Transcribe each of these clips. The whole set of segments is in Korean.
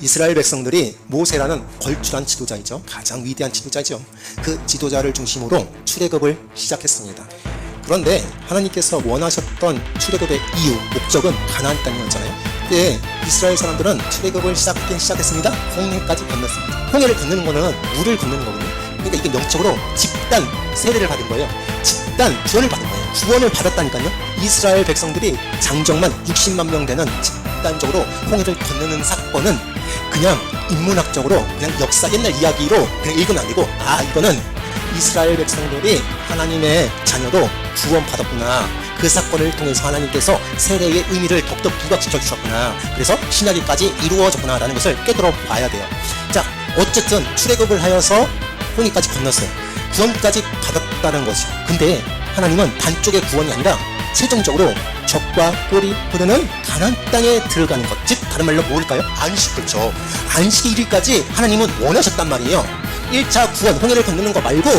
이스라엘 백성들이 모세라는 걸출한 지도자이죠. 가장 위대한 지도자죠. 그 지도자를 중심으로 출애굽을 시작했습니다. 그런데 하나님께서 원하셨던 출애굽의 이유, 목적은 가나안 땅이었잖아요. 그때 이스라엘 사람들은 출애굽을 시작했습니다. 홍해까지 건넜습니다. 홍해를 건너는 거는 물을 건너는 거거든요. 그러니까 이게 명적으로 집단 세례를 받은 거예요. 집단 구원을 받은 거예요. 구원을 받았다니까요. 이스라엘 백성들이 장정만 60만 명 되는 집단적으로 홍해를 건너는 사건은 그냥 인문학적으로 그냥 역사 옛날 이야기로 그냥 읽으면 안 되고, 이거는 이스라엘 백성들이 하나님의 자녀로 구원받았구나, 그 사건을 통해서 하나님께서 세례의 의미를 더욱더 부각시켜 주셨구나, 그래서 신약일까지 이루어졌구나 라는 것을 깨달아 봐야 돼요. 자, 어쨌든 출애굽을 하여서 홍해까지 건넜어요. 구원까지 받았다는 거죠. 근데 하나님은 반쪽의 구원이 아니라 최종적으로 적과 꿀이 흐르는 가나안 땅에 들어가는 것, 즉 다른 말로 뭘까요? 안식. 그렇죠. 안식의 이르기까지 하나님은 원하셨단 말이에요. 1차 구원, 홍해를 건너는 거 말고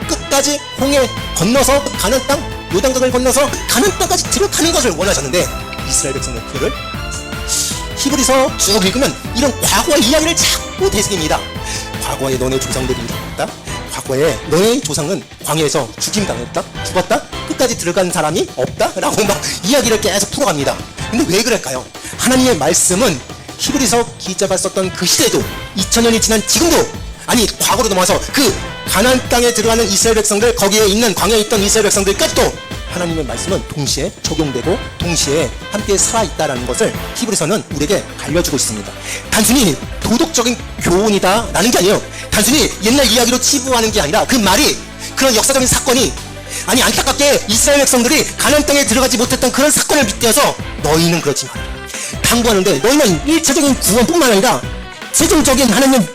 끝까지 홍해 건너서 가나안 땅, 요단강을 건너서 가나안 땅까지 들어가는 것을 원하셨는데 이스라엘 백성은 그를 히브리서 쭉 읽으면 이런 과거의 이야기를 자꾸 되새깁니다. 과거에 너네 조상들이 이랬다, 과거에 너의 조상은 광야에서 죽임당했다, 죽었다, 끝까지 들어간 사람이 없다 라고 막 이야기를 계속 풀어갑니다. 근데 왜 그럴까요? 하나님의 말씀은 히브리서 기자가 썼던 그 시대도 2000년이 지난 지금도, 아니 과거로 넘어와서 그 가나안 땅에 들어가는 이스라엘 백성들, 거기에 있는 광야에 있던 이스라엘 백성들까지도 하나님의 말씀은 동시에 적용되고 동시에 함께 살아있다라는 것을 히브리서는 우리에게 알려주고 있습니다. 단순히 도덕적인 교훈이다 라는 게 아니에요. 단순히 옛날 이야기로 치부하는 게 아니라 그 말이, 그런 역사적인 사건이, 아니 안타깝게 이스라엘 백성들이 가나안 땅에 들어가지 못했던 그런 사건을 빗대어서 너희는 그렇지 마라, 당부하는데 너희는 1차적인 구원뿐만 아니라 최종적인 하나님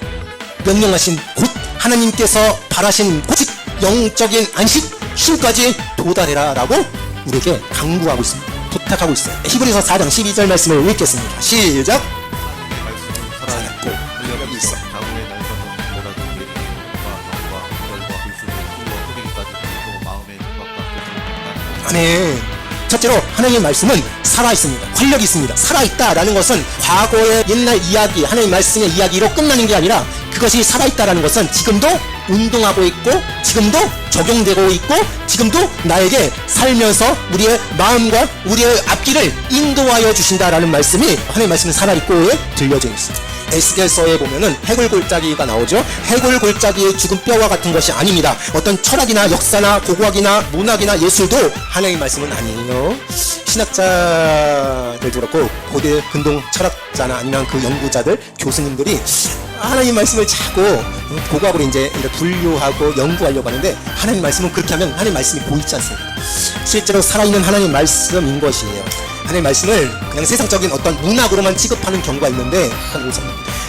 명령하신 곧 하나님께서 바라신 곧 영적인 안식, 힘까지 도달해라 라고 우리에게 강구하고 있습니다. 부탁하고 있어요. 히브리서 4장 12절 말씀을 읽겠습니다. 시작. 말씀은 살아있고 능력이 있어. 다음에 날서는 뭐라도 우리와 영과 혈과 불순을 피와 뿌리기까지 또 마음의 생각과 아멘. 첫째로 하나님의 말씀은 살아있습니다. 활력이 있습니다. 살아있다라는 것은 과거의 옛날 이야기, 하나님의 말씀의 이야기로 끝나는 게 아니라 그것이 살아있다라는 것은 지금도 운동하고 있고, 지금도 적용되고 있고, 지금도 나에게 살면서 우리의 마음과 우리의 앞길을 인도하여 주신다라는 말씀이 하나님의 말씀은 살아있고에 들려져 있습니다. 에스겔서에 보면은 해골골짜기가 나오죠. 해골골짜기의 죽은 뼈와 같은 것이 아닙니다. 어떤 철학이나 역사나 고고학이나 문학이나 예술도 하나님의 말씀은 아니에요. 신학자들도 그렇고 고대 근동 철학자나 아니면 그 연구자들, 교수님들이 하나님 말씀을 자꾸 고고학으로 이제 분류하고 연구하려고 하는데, 하나님 말씀은 그렇게 하면 하나님 말씀이 보이지 않습니다. 실제로 살아있는 하나님 말씀인 것이에요. 하나님 말씀을 그냥 세상적인 어떤 문학으로만 취급하는 경우가 있는데,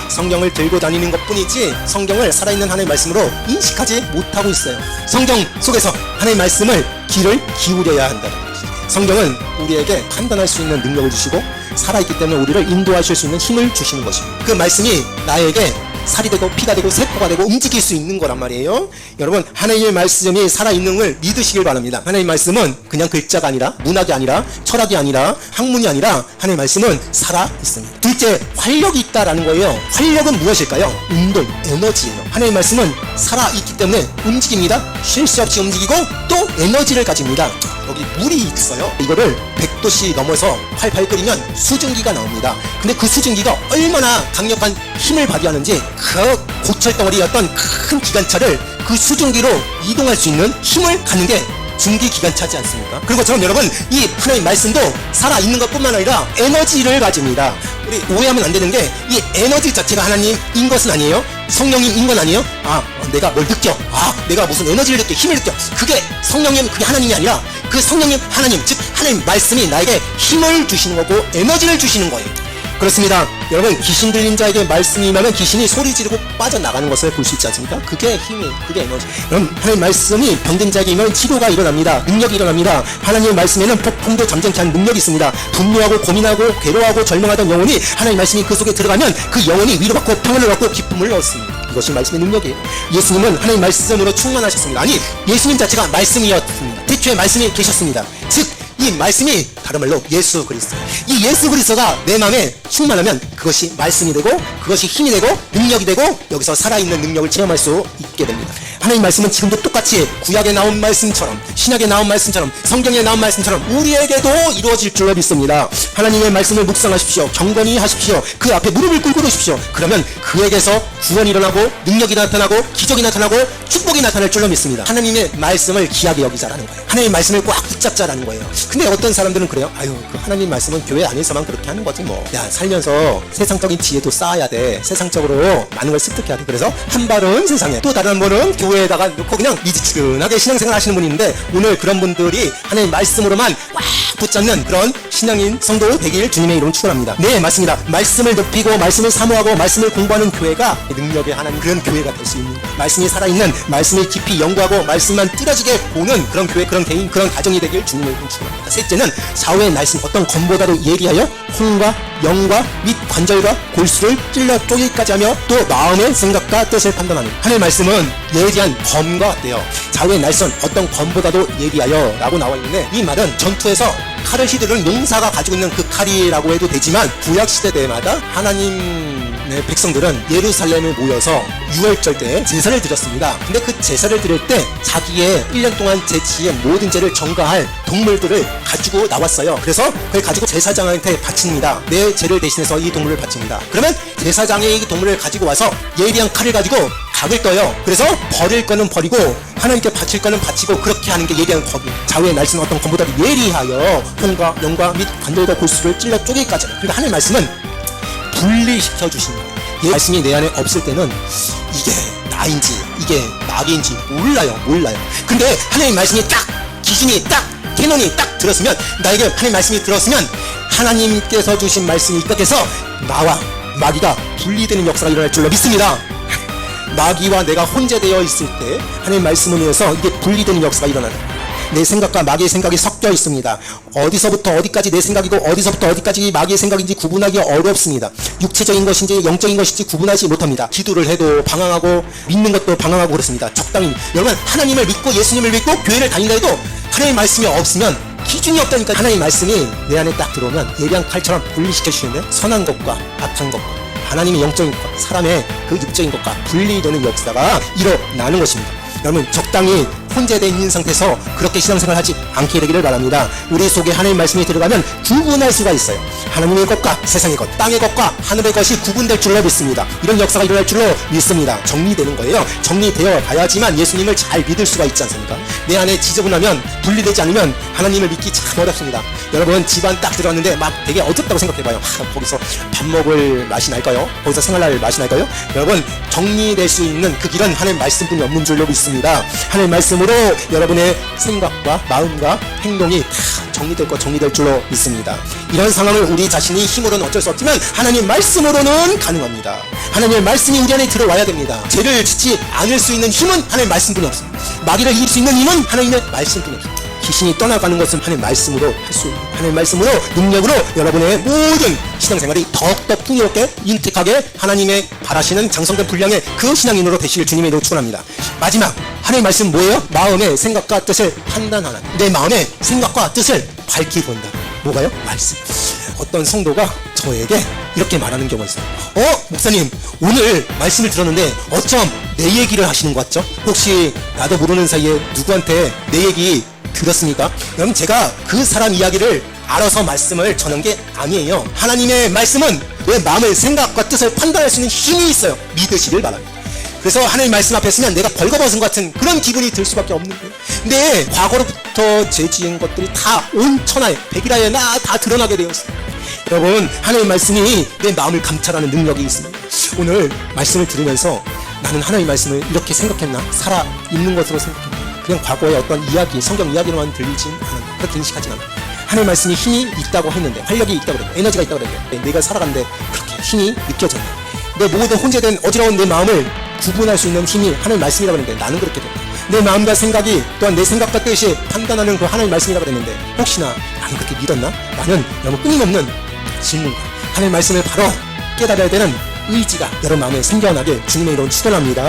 성경을 들고 다니는 것 뿐이지 성경을 살아있는 하나님 말씀으로 인식하지 못하고 있어요. 성경 속에서 하나님 말씀을 귀를 기울여야 한다는 것이죠. 성경은 우리에게 판단할 수 있는 능력을 주시고 살아있기 때문에 우리를 인도하실 수 있는 힘을 주시는 것입니다. 그 말씀이 나에게 살이 되고 피가 되고 세포가 되고 움직일 수 있는 거란 말이에요. 여러분, 하나님의 말씀이 살아있는 걸 믿으시길 바랍니다. 하나님의 말씀은 그냥 글자가 아니라, 문학이 아니라, 철학이 아니라, 학문이 아니라 하나님의 말씀은 살아있습니다. 둘째, 활력이 있다라는 거예요. 활력은 무엇일까요? 운동, 에너지예요. 하나님의 말씀은 살아있기 때문에 움직입니다. 쉴 새 없이 움직이고 또 에너지를 가집니다. 여기 물이 있어요. 이거를 100도씨 넘어서 팔팔 끓이면 수증기가 나옵니다. 근데 그 수증기가 얼마나 강력한 힘을 발휘하는지, 그 고철덩어리 어떤 큰 기관차를 그 수증기로 이동할 수 있는 힘을 갖는 게 중기기관차지 않습니까? 그런 것처럼 여러분, 이 하나님의 말씀도 살아있는 것뿐만 아니라 에너지를 가집니다. 우리 오해하면 안 되는 게, 이 에너지 자체가 하나님인 것은 아니에요. 성령님인 건 아니에요. 내가 뭘 느껴, 내가 무슨 에너지를 느껴, 힘을 느껴, 그게 성령님, 그게 하나님이 아니라 그 성령님, 하나님, 즉 하나님 말씀이 나에게 힘을 주시는 거고 에너지를 주시는 거예요. 그렇습니다. 여러분, 귀신 들린 자에게 말씀이 임하면 귀신이 소리 지르고 빠져나가는 것을 볼 수 있지 않습니까? 그게 힘이, 그게 에너지. 그럼 하나님 말씀이 병든 자에게 임하면 치료가 일어납니다. 능력이 일어납니다. 하나님의 말씀에는 폭풍도 잠잠케 하는 능력이 있습니다. 분노하고 고민하고 괴로워하고 절망하던 영혼이 하나님 말씀이 그 속에 들어가면 그 영혼이 위로받고 평안을 얻고 기쁨을 얻습니다. 이것이 말씀의 능력이에요. 예수님은 하나님 말씀으로 충만하셨습니다. 아니, 예수님 자체가 말씀이었습니다. 태초에 말씀이 계셨습니다. 즉 이 말씀이 다른 말로 예수 그리스도. 이 예수 그리스도가 내 마음에 충만하면 그것이 말씀이 되고 그것이 힘이 되고 능력이 되고 여기서 살아있는 능력을 체험할 수 있게 됩니다. 하나님 말씀은 지금도 똑같이 구약에 나온 말씀처럼 신약에 나온 말씀처럼 성경에 나온 말씀처럼 우리에게도 이루어질 줄로 믿습니다. 하나님의 말씀을 묵상하십시오. 경건히 하십시오. 그 앞에 무릎을 꿇고 계십시오. 그러면 그에게서 구원이 일어나고 능력이 나타나고 기적이 나타나고 축복이 나타날 줄로 믿습니다. 하나님의 말씀을 귀하게 여기자라는 거예요. 하나님의 말씀을 꽉 붙잡자라는 거예요. 근데 어떤 사람들은 그래요. 아유, 그 하나님 말씀은 교회 안에서만 그렇게 하는 거지 뭐. 야, 살면서 세상적인 지혜도 쌓아야 돼. 세상적으로 많은 걸 습득해야 돼. 그래서 한 발은 세상에, 또 다른 한 번은 교회에다가 놓고 그냥 미지근하게 신앙생활 하시는 분이 있는데, 오늘 그런 분들이 하나님 말씀으로만 꽉 붙잡는 그런 신앙인 성도 되길 주님의 이름으로 축원합니다. 네, 맞습니다. 말씀을 높이고 말씀을 사모하고 말씀을 공부하는 교회가 능력의 하나님 그런 교회가 될 수 있는, 말씀이 살아있는, 말씀을 깊이 연구하고 말씀만 뚜렷하게 보는 그런 교회, 그런 개인, 그런 가정이 되길 주님의 이름으로 축원합니다. 셋째는 좌우의 말씀, 어떤 검보다도 예리하여 혼과 영과 및 관절과 골수를 찔러 쪼개기까지 하며 또 마음의 생각과 뜻을 판단하는. 하나님의 말씀은 예리한 검과 같대요. 좌우의 날선 어떤 검보다도 예리하여 라고 나와 있는데, 이 말은 전투에서 칼을 휘두르는 용사가 가지고 있는 그 칼이라고 해도 되지만, 구약시대 때마다 하나님의 백성들은 예루살렘에 모여서 유월절 때 제사를 드렸습니다. 근데 그 제사를 드릴 때 자기의 1년 동안 제치의 모든 죄를 전가할 동물들을 가지고 나왔어요. 그래서 그걸 가지고 제사장한테 바칩니다. 내 죄를 대신해서 이 동물을 바칩니다. 그러면 제사장이 이 동물을 가지고 와서 예리한 칼을 가지고 각을 떠요. 그래서 버릴 거는 버리고 하나님께 바칠 거는 바치고, 그렇게 하는 게 예리한 검. 좌우의 날씨는 어떤 검보다 예리하여 혼과 영과 및 관절과 골수를 찔러 쪼개기까지. 그러니까 하나님의 말씀은 분리시켜 주시는 거예요. 이 말씀이 내 안에 없을 때는 이게 나인지 이게 마귀인지 몰라요. 근데 하나님의 말씀이 딱 기준이 딱 캐논이 딱 들었으면, 나에게 하나님의 말씀이 들었으면 하나님께서 주신 말씀이 입각해서 나와 마귀가 분리되는 역사가 일어날 줄로 믿습니다. 마귀와 내가 혼재되어 있을 때 하나님의 말씀을 위해서 이게 분리되는 역사가 일어나는 거예요. 내 생각과 마귀의 생각이 섞여 있습니다. 어디서부터 어디까지 내 생각이고 어디서부터 어디까지 마귀의 생각인지 구분하기 어렵습니다. 육체적인 것인지 영적인 것인지 구분하지 못합니다. 기도를 해도 방황하고 믿는 것도 방황하고 그렇습니다. 적당히. 여러분, 하나님을 믿고 예수님을 믿고 교회를 다닌다 해도 하나님의 말씀이 없으면 기준이 없다니까. 하나님의 말씀이 내 안에 딱 들어오면 예리한 칼처럼 분리시켜 주시는데, 선한 것과 악한 것과 하나님의 영적인 것, 사람의 그 육적인 것과 분리되는 역사가 일어나는 것입니다. 여러분, 적당히 혼재되어 있는 상태에서 그렇게 신앙생활 하지 않게 되기를 바랍니다. 우리 속에 하나님의 말씀이 들어가면 구분할 수가 있어요. 하나님의 것과 세상의 것, 땅의 것과 하늘의 것이 구분될 줄로 믿습니다. 이런 역사가 일어날 줄로 믿습니다. 정리되는 거예요. 정리되어 가야지만 예수님을 잘 믿을 수가 있지 않습니까? 내 안에 지저분하면, 분리되지 않으면 하나님을 믿기 참 어렵습니다. 여러분, 집안 딱 들어왔는데 막 되게 어둡다고 생각해봐요. 거기서 밥 먹을 맛이 날까요? 거기서 생활할 맛이 날까요? 여러분, 정리될 수 있는 그 길은 하나님의 말씀뿐이 없는 줄로 믿습니다. 하나님의 말씀으로 여러분의 생각과 마음과 행동이 다 정리될 줄로 믿습니다. 이런 상황을 우리 자신이 힘으로는 어쩔 수 없지만 하나님 말씀으로는 가능합니다. 하나님의 말씀이 우리 안에 들어와야 됩니다. 죄를 짓지 않을 수 있는 힘은 하나님의 말씀뿐이 없습니다. 마귀를 이길 수 있는 힘은 하나님의 말씀뿐이 없습니다. 귀신이 떠나가는 것은 하나님의 말씀으로 할 수 있는, 하나님의 말씀으로, 능력으로 여러분의 모든 신앙생활이 더욱더 풍요롭게 윤택하게 하나님의 바라시는 장성된 분량의 그 신앙인으로 되시길 주님의 이름으로 축원합니다. 마지막, 하나님의 말씀 뭐예요? 마음의 생각과 뜻을 판단하는, 내 마음의 생각과 뜻을 밝히 본다. 뭐가요? 말씀. 어떤 성도가 저에게 이렇게 말하는 경우가 있어요. 목사님, 오늘 말씀을 들었는데 어쩜 내 얘기를 하시는 것 같죠? 혹시 나도 모르는 사이에 누구한테 내 얘기 들었습니까? 여러분, 제가 그 사람 이야기를 알아서 말씀을 전한 게 아니에요. 하나님의 말씀은 내 마음의 생각과 뜻을 판단할 수 있는 힘이 있어요. 믿으시길 바랍니다. 그래서 하나님 말씀 앞에 서면 내가 벌거벗은 것 같은 그런 기분이 들 수밖에 없는 거예요. 근데 과거로부터 죄 지은 것들이 다 온 천하에, 백일하에 다 드러나게 되어 있어요. 여러분, 하나님의 말씀이 내 마음을 감찰하는 능력이 있습니다. 오늘 말씀을 들으면서 나는 하나님의 말씀을 이렇게 생각했나? 살아있는 것으로 생각했나? 그냥 과거의 어떤 이야기, 성경 이야기로만 들리진 않아요. 그렇게 인식하지 않아요. 하나님의 말씀이 힘이 있다고 했는데, 활력이 있다고 그랬는데, 에너지가 있다고 그랬는데, 내가 살아가는데 그렇게 힘이 느껴졌나? 내 모든 혼재된 어지러운 내 마음을 구분할 수 있는 힘이 하나님의 말씀이라고 했는데 나는 그렇게 됐다. 내 마음과 생각이 또한 내 생각과 뜻이 판단하는 그 하나님의 말씀이라고 그랬는데 혹시나 나는 그렇게 믿었나? 나는 여러분 끊임없는 질문과 하나님의 말씀을 바로 깨달아야 되는 의지가 여러분 마음에 생겨나게 주님의 이름으로 축원합니다.